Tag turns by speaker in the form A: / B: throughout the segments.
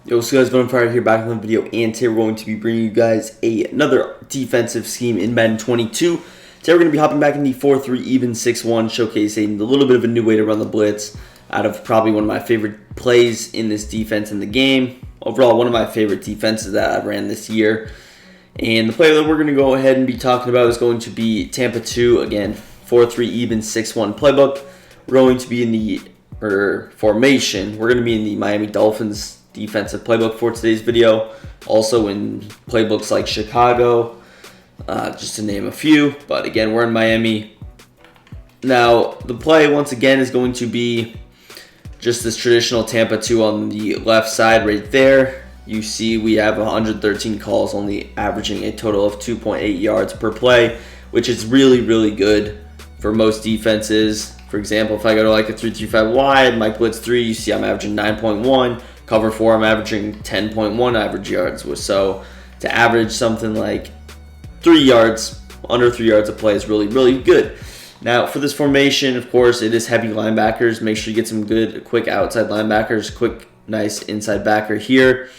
A: Yo, what's guys, Unblockable here, back in the video, and today we're going to be bringing you guys another defensive scheme in Madden 22. Today we're going to be hopping back in the 4-3 even 6-1, showcasing a little bit of a new way to run the blitz out of probably one of my favorite plays in this defense in the game. Overall, one of my favorite defenses that I've ran this year. And the play that we're going to go ahead and be talking about is going to be Tampa 2, again, 4-3 even 6-1 playbook. We're going to be in the formation. We're going to be in the Miami Dolphins defensive playbook for today's video. Also in playbooks like Chicago, just to name a few. But again, we're in Miami. Now, the play, once again, is going to be just this traditional Tampa 2 on the left side right there. You see we have 113 calls, only averaging a total of 2.8 yards per play, which is really, really good for most defenses. For example, if I go to like a 3-3-5 wide, my blitz 3, you see I'm averaging 9.1. Cover 4, I'm averaging 10.1 average yards. So to average something like 3 yards, under 3 yards a play is really, really good. Now, for this formation, of course, it is heavy linebackers. Make sure you get some good, quick outside linebackers, quick, nice inside backer here.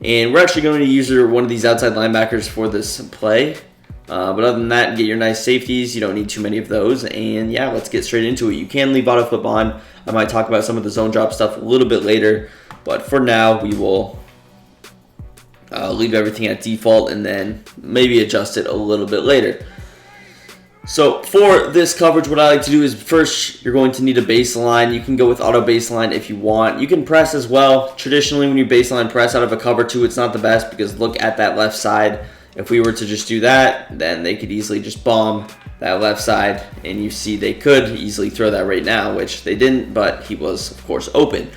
A: And we're actually going to use one of these outside linebackers for this play. But other than that, get your nice safeties. You don't need too many of those. And yeah, let's get straight into it. You can leave auto flip on. I might talk about some of the zone drop stuff a little bit later. But for now, we will leave everything at default and then maybe adjust it a little bit later. So for this coverage, what I like to do is first, you're going to need a baseline. You can go with auto baseline if you want. You can press as well. Traditionally, when you baseline press out of a cover 2, it's not the best because look at that left side. If we were to just do that, then they could easily just bomb that left side. And you see they could easily throw that right now, which they didn't, but he was, of course, open.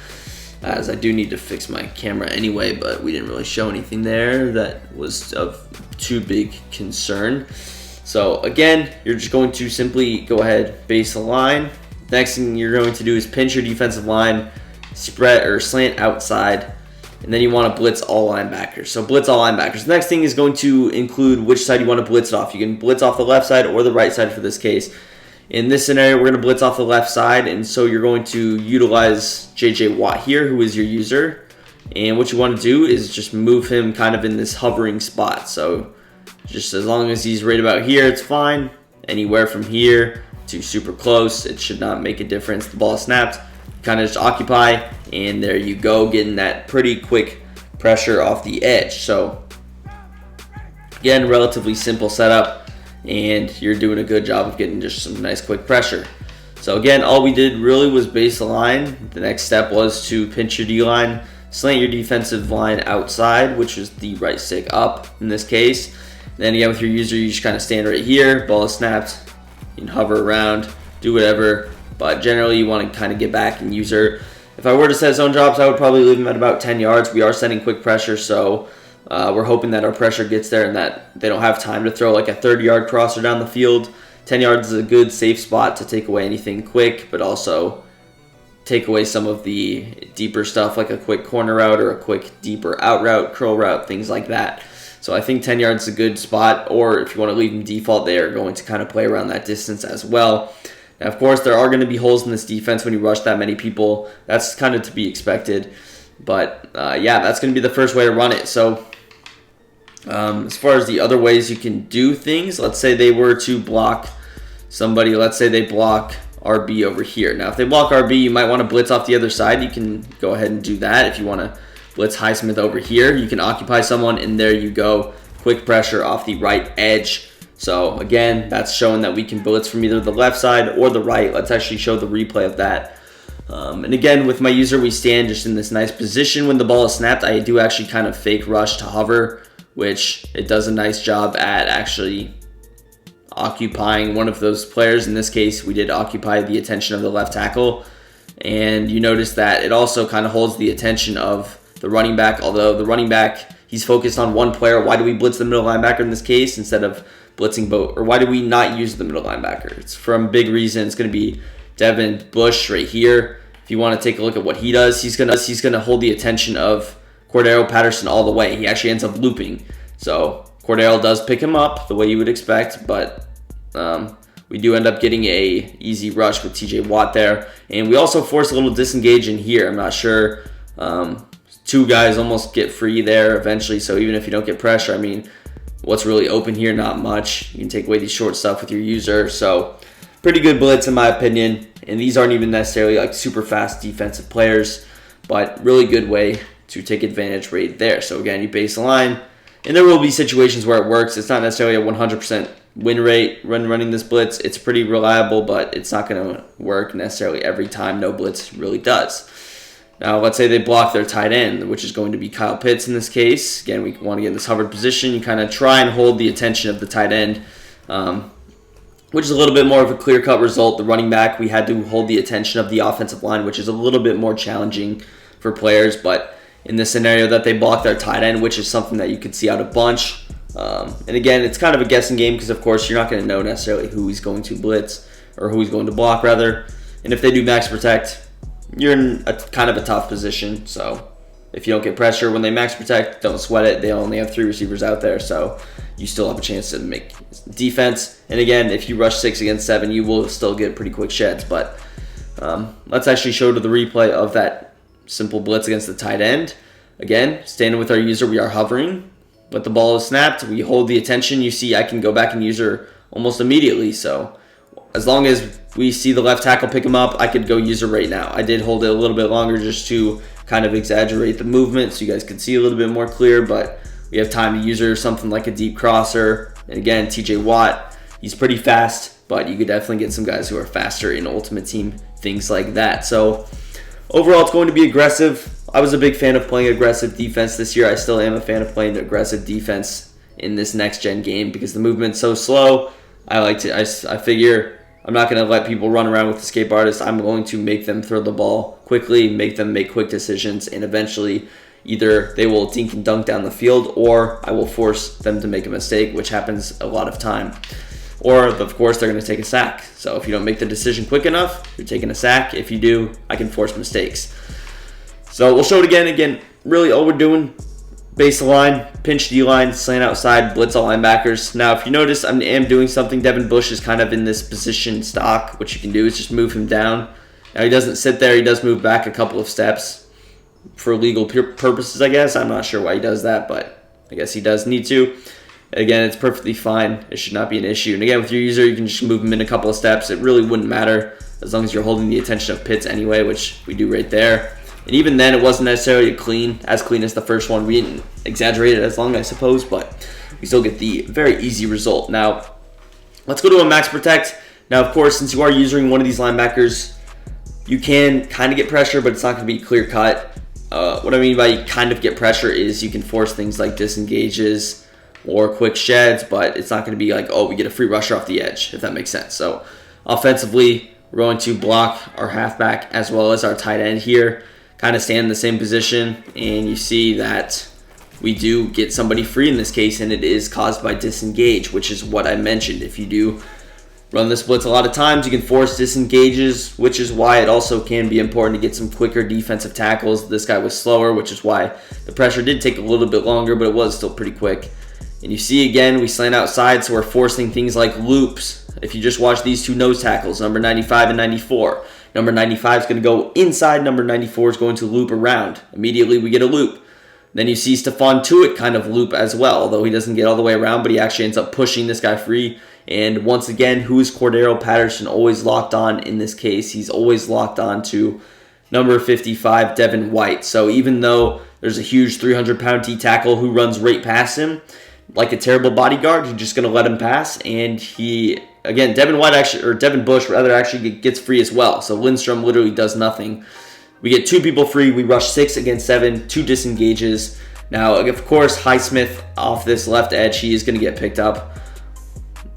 A: As I do need to fix my camera anyway, but we didn't really show anything there that was of too big concern. So again, you're just going to simply go ahead, base the line. Next thing you're going to do is pinch your defensive line, spread or slant outside, and then you want to blitz all linebackers. So blitz all linebackers. The next thing is going to include which side you want to blitz it off. You can blitz off the left side or the right side for this case. In this scenario, we're going to blitz off the left side, and so you're going to utilize J.J. Watt here, who is your user. And what you want to do is just move him kind of in this hovering spot. So just as long as he's right about here, it's fine. Anywhere from here to super close, it should not make a difference. The ball is snapped, kind of just occupy, and there you go, getting that pretty quick pressure off the edge. So again, relatively simple setup. And you're doing a good job of getting just some nice quick pressure. So again, all we did really was base the line. The next step was to pinch your D-line, slant your defensive line outside, which is the right stick up in this case. Then again, with your user, you just kind of stand right here, ball is snapped, you can hover around, do whatever, but generally you want to kind of get back and user. If I were to set zone drops, I would probably leave them at about 10 yards. We are setting quick pressure, so we're hoping that our pressure gets there and that they don't have time to throw like a 30-yard crosser down the field. 10 yards is a good, safe spot to take away anything quick, but also take away some of the deeper stuff like a quick corner route or a quick deeper out route, curl route, things like that. So I think 10 yards is a good spot, or if you want to leave them default, they are going to kind of play around that distance as well. Now, of course, there are going to be holes in this defense when you rush that many people. That's kind of to be expected. But yeah, that's going to be the first way to run it. So as far as the other ways you can do things, let's say they were to block somebody. Let's say they block RB over here. Now, if they block RB, you might want to blitz off the other side. You can go ahead and do that. If you want to blitz Highsmith over here, you can occupy someone, and there you go. Quick pressure off the right edge. So again, that's showing that we can blitz from either the left side or the right. Let's actually show the replay of that. And again, with my user, we stand just in this nice position. When the ball is snapped, I do actually kind of fake rush to hover, which it does a nice job at actually occupying one of those players. In this case, we did occupy the attention of the left tackle. And you notice that it also kind of holds the attention of the running back, although the running back, he's focused on one player. Why do we blitz the middle linebacker in this case instead of blitzing both? Or why do we not use the middle linebacker? It's from big reason. It's going to be Devin Bush right here. If you want to take a look at what he does, he's gonna hold the attention of Cordero Patterson all the way. He actually ends up looping. So Cordero does pick him up the way you would expect, but we do end up getting a easy rush with TJ Watt there. And we also force a little disengage in here. I'm not sure two guys almost get free there eventually. So even if you don't get pressure, I mean, what's really open here? Not much. You can take away these short stuff with your user. So pretty good blitz in my opinion. And these aren't even necessarily like super fast defensive players, but really good way to take advantage right there. So again, you base the line, and there will be situations where it works. It's not necessarily a 100% win rate when running this blitz. It's pretty reliable, but it's not going to work necessarily every time. No blitz really does. Now, let's say they block their tight end, which is going to be Kyle Pitts in this case. Again, we want to get in this hovered position. You kind of try and hold the attention of the tight end, which is a little bit more of a clear-cut result. The running back, we had to hold the attention of the offensive line, which is a little bit more challenging for players. But in this scenario that they block their tight end, which is something that you could see out a bunch. And again, it's kind of a guessing game because, of course, you're not going to know necessarily who he's going to blitz or who he's going to block, rather. And if they do max protect, you're in a kind of a tough position. So if you don't get pressure when they max protect, don't sweat it. They only have 3 receivers out there, so you still have a chance to make defense. And again, if you rush 6 against 7, you will still get pretty quick sheds. But let's actually show to the replay of that simple blitz against the tight end. Again, standing with our user, we are hovering. But the ball is snapped, we hold the attention. You see I can go back and user almost immediately. So as long as we see the left tackle pick him up, I could go user right now. I did hold it a little bit longer just to kind of exaggerate the movement so you guys could see a little bit more clear, but we have time to user something like a deep crosser. And again, TJ Watt, he's pretty fast, but you could definitely get some guys who are faster in Ultimate Team, things like that. So overall, it's going to be aggressive. I was a big fan of playing aggressive defense this year. I still am a fan of playing aggressive defense in this next-gen game because the movement's so slow. I figure I'm not going to let people run around with escape artists. I'm going to make them throw the ball quickly, make them make quick decisions, and eventually either they will dink and dunk down the field or I will force them to make a mistake, which happens a lot of time. Or, of course, they're going to take a sack. So if you don't make the decision quick enough, you're taking a sack. If you do, I can force mistakes. So we'll show it again. Again, really all we're doing, base the line, pinch D-line, slant outside, blitz all linebackers. Now, if you notice, I am doing something. Devin Bush is kind of in this position stock. What you can do is just move him down. Now, he doesn't sit there. He does move back a couple of steps for legal purposes, I guess. I'm not sure why he does that, but I guess he does need to. Again, it's perfectly fine. It should not be an issue. And again, with your user, you can just move him in a couple of steps. It really wouldn't matter as long as you're holding the attention of Pitts anyway, which we do right there. And even then, it wasn't necessarily as clean as the first one. We didn't exaggerate it as long, I suppose, but we still get the very easy result. Now, let's go to a max protect. Now, of course, since you are using one of these linebackers, you can kind of get pressure, but it's not going to be clear cut. What I mean by kind of get pressure is you can force things like disengages or quick sheds, but it's not going to be like, oh, we get a free rusher off the edge, if that makes sense. So offensively, we're going to block our halfback as well as our tight end here. Kind of stand in the same position, and you see that we do get somebody free in this case, and it is caused by disengage, which is what I mentioned. If you do run this blitz a lot of times, you can force disengages, which is why it also can be important to get some quicker defensive tackles. This guy was slower, which is why the pressure did take a little bit longer, but it was still pretty quick. And you see, again, we slant outside, so we're forcing things like loops. If you just watch these two nose tackles, number 95 and 94, number 95 is going to go inside. Number 94 is going to loop around. Immediately, we get a loop. Then you see Stephon Tuitt kind of loop as well, although he doesn't get all the way around, but he actually ends up pushing this guy free. And once again, who is Cordero Patterson always locked on in this case? He's always locked on to number 55, Devin White. So even though there's a huge 300-pound D tackle who runs right past him, like a terrible bodyguard, you're just going to let him pass, and again, Devin Bush actually gets free as well. So Lindstrom literally does nothing. We get 2 people free. We rush 6 against 7, 2 disengages. Now, of course, Highsmith off this left edge, he is going to get picked up.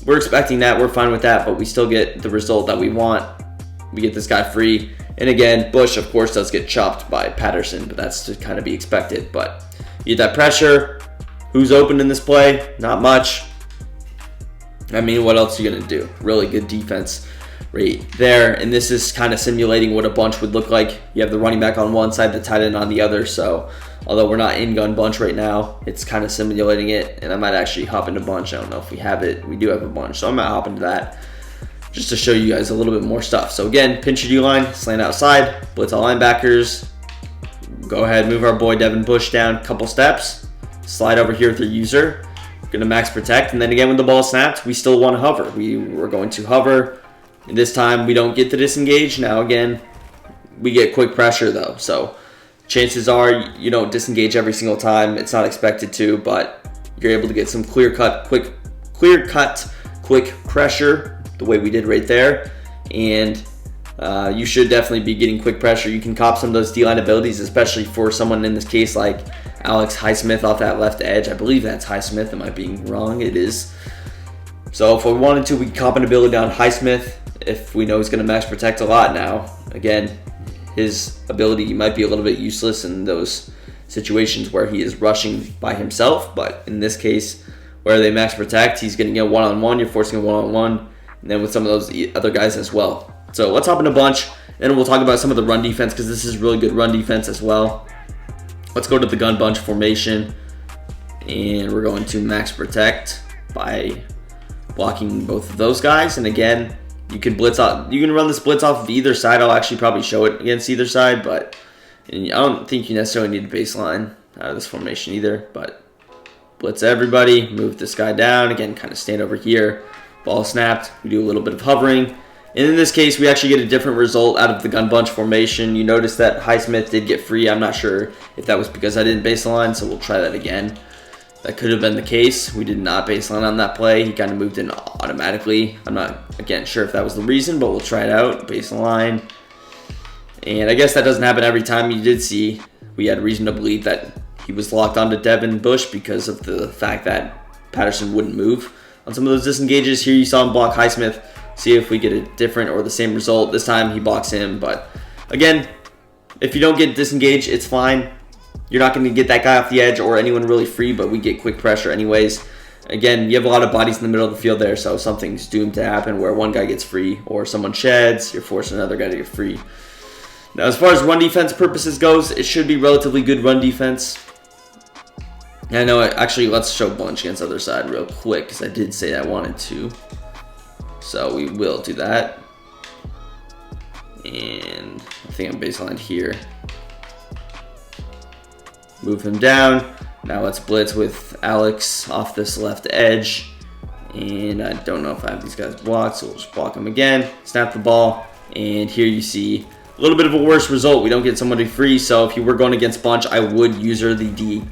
A: We're expecting that. We're fine with that, but we still get the result that we want. We get this guy free. And again, Bush, of course, does get chopped by Patterson, but that's to kind of be expected. But you get that pressure. Who's open in this play? Not much. I mean, what else are you going to do? Really good defense right there. And this is kind of simulating what a bunch would look like. You have the running back on one side, the tight end on the other. So although we're not in gun bunch right now, it's kind of simulating it. And I might actually hop into bunch. I don't know if we have it. We do have a bunch. So I might hop into that just to show you guys a little bit more stuff. So again, pinch your D-line, slant outside, blitz all linebackers. Go ahead, move our boy Devin Bush down a couple steps. Slide over here with your user. We're going to max protect. And then again, when the ball snapped, we still want to hover. We're going to hover. And this time, we don't get to disengage. Now again, we get quick pressure though. So chances are you don't disengage every single time. It's not expected to, but you're able to get some clear-cut, quick pressure the way we did right there. And you should definitely be getting quick pressure. You can cop some of those D-line abilities, especially for someone in this case like Alex Highsmith off that left edge. I believe that's Highsmith. Am I being wrong? It is. So if we wanted to, we could cop an ability on Highsmith if we know he's going to max protect a lot now. Again, his ability might be a little bit useless in those situations where he is rushing by himself, but in this case where they max protect, he's getting a one-on-one, you're forcing a one-on-one, and then with some of those other guys as well. So let's hop in a bunch, and we'll talk about some of the run defense because this is really good run defense as well. Let's go to the gun bunch formation, and we're going to max protect by blocking both of those guys. And again, you can blitz out. You can run this blitz off of either side. I'll actually probably show it against either side, but I don't think you necessarily need a baseline out of this formation either. But blitz everybody, move this guy down. Again, kind of stand over here. Ball snapped. We do a little bit of hovering. And in this case, we actually get a different result out of the gun bunch formation. You notice that Highsmith did get free. I'm not sure if that was because I didn't baseline, so we'll try that again. That could have been the case. We did not baseline on that play. He kind of moved in automatically. I'm not, again, sure if that was the reason, but we'll try it out. Baseline. And I guess that doesn't happen every time. You did see we had reason to believe that he was locked onto Devin Bush because of the fact that Patterson wouldn't move on some of those disengages. Here you saw him block Highsmith. See if we get a different or the same result. This time he blocks him. But again, if you don't get disengaged, it's fine. You're not going to get that guy off the edge or anyone really free, but we get quick pressure anyways. Again, you have a lot of bodies in the middle of the field there, so something's doomed to happen where one guy gets free or someone sheds. You're forcing another guy to get free. Now, as far as run defense purposes goes, it should be relatively good run defense. And I know, actually, let's show bunch against the other side real quick because I did say I wanted to. So we will do that. And I think I'm baselined here. Move him down. Now let's blitz with Alex off this left edge. And I don't know if I have these guys blocked, so we'll just block them again. Snap the ball. And here you see a little bit of a worse result. We don't get somebody free. So if you were going against bunch, I would user the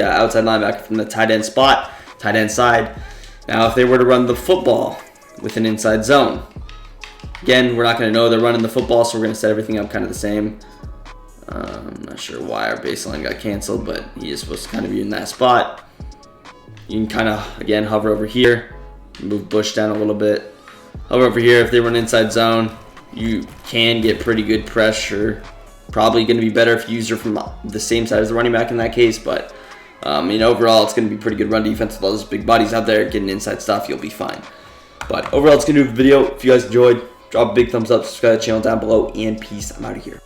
A: outside linebacker from the tight end spot, tight end side. Now if they were to run the football with an inside zone, again, we're not going to know they're running the football, so we're going to set everything up kind of the same. I'm not sure why our baseline got canceled, but he is supposed to kind of be in that spot. You can kind of, again, hover over here, move Bush down a little bit. Hover over here. If they run inside zone, you can get pretty good pressure. Probably going to be better if you use her from the same side as the running back in that case, but overall, it's going to be pretty good run defense with all those big bodies out there getting inside stuff. You'll be fine. But overall, it's going to do the video. If you guys enjoyed, drop a big thumbs up, subscribe to the channel down below, and peace. I'm out of here.